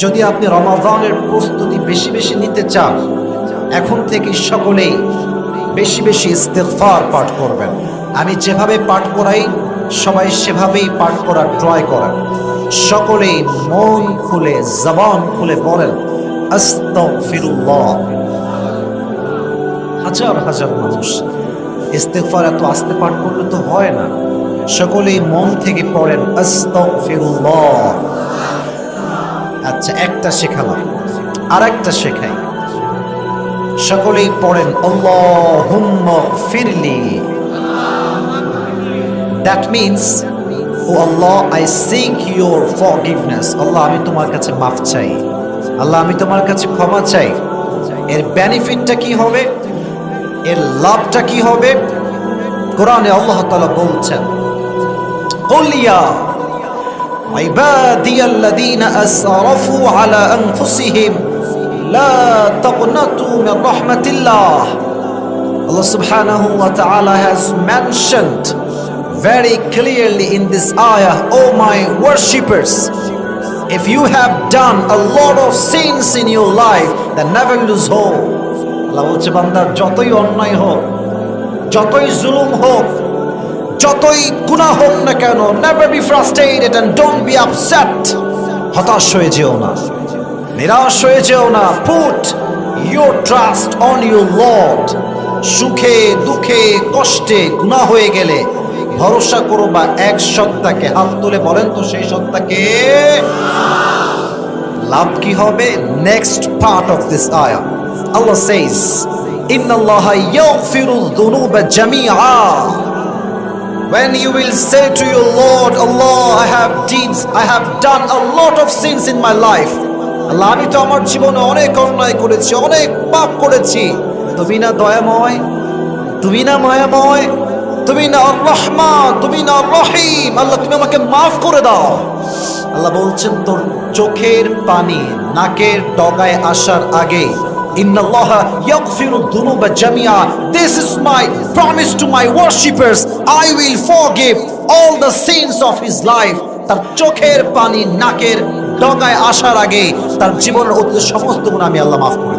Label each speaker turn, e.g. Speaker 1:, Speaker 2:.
Speaker 1: যদি আপনি রমাদানের প্রস্তুতি বেশি বেশি নিতে চান, এখন থেকে সকলেই বেশি বেশি ইস্তেগফার পাঠ করবেন। আমি যেভাবে পাঠ করাই সবাই সেভাবেই পাঠ করার ট্রাই করেন। সকলেই মন খুলে জবান খুলে বলেন আস্তাগফিরুল্লাহ। হাজার হাজার মানুষ ইস্তেগফার এত আস্তে পাঠ করলে তো হয় না। সকলেই মন থেকে পড়েন আস্তাগফিরুল্লাহ। আচ্ছা, একটা শেখালাম, আর একটা শেখাই। সকলেই পড়েন আল্লাহুম্মা ফিরলি। That means, O Allah, I seek your forgiveness. Allah, আমি তোমার কাছে মাফ চাই। আল্লাহ, আমি তোমার কাছে ক্ষমা চাই। এর বেনিফিটটা কি হবে? এর লাভটা কি হবে? কোরআনে আল্লাহ তাআলা বলছেন, কুল ইয়া ইবাদিয়াল্লাযীনা আসরাফু আলা আনফুসিহিম লা তাকনাতু Mir রাহমাতিল্লাহ। Allah subhanahu wa ta'ala has mentioned very clearly in this ayah, oh my worshippers, if you have done a lot of sins in your life, then never lose hope. Allah বলছে, বান্দা, যতই অন্যায় হোক, যতই জুলুম হোক, যতই গুনাহ হোক না কেন, never be frustrated and don't be upset. হতাশ হয়ে যেও না, নিরাশ হয়ে যেও না। Put your trust on your Lord. সুখে দুঃখে কষ্টে গুনাহ হয়ে গেলে ভরসা করো বা এক সত্তাকে। হাত তুলে বলেন তো সেই সত্তাকে। লাভ কি হবে? নেক্সট পার্ট অফ দিস আয়াহ, Allah says, Inna Allaha yaghfiru dhunuba jami'a. When you will say to your Lord, Allah, I have done a lot of sins in my life. আল্লাহ, আমি তো আমার জীবনে অনেক অন্যায় করেছি, অনেক পাপ করেছি। তুমি না দয়াময়, তুমি না মায়াময়, তুমি না আর রহমান, তুমি না রহিম। আল্লাহ, তুমি আমাকে মাফ করে দাও। আল্লাহ বলছেন, তোর চোখের পানি নাকের ডগায় আসার আগে ইন্নাল্লাহা ইয়াগফিরু যুনুবা জামিআ, this is my promise to my worshippers, I will forgive all the sins of his life. তার চোখের পানি নাকের ডগায় আসার আগে তার জীবনের অতীত সমস্ত গুনাহ আমি আল্লাহ মাফ করে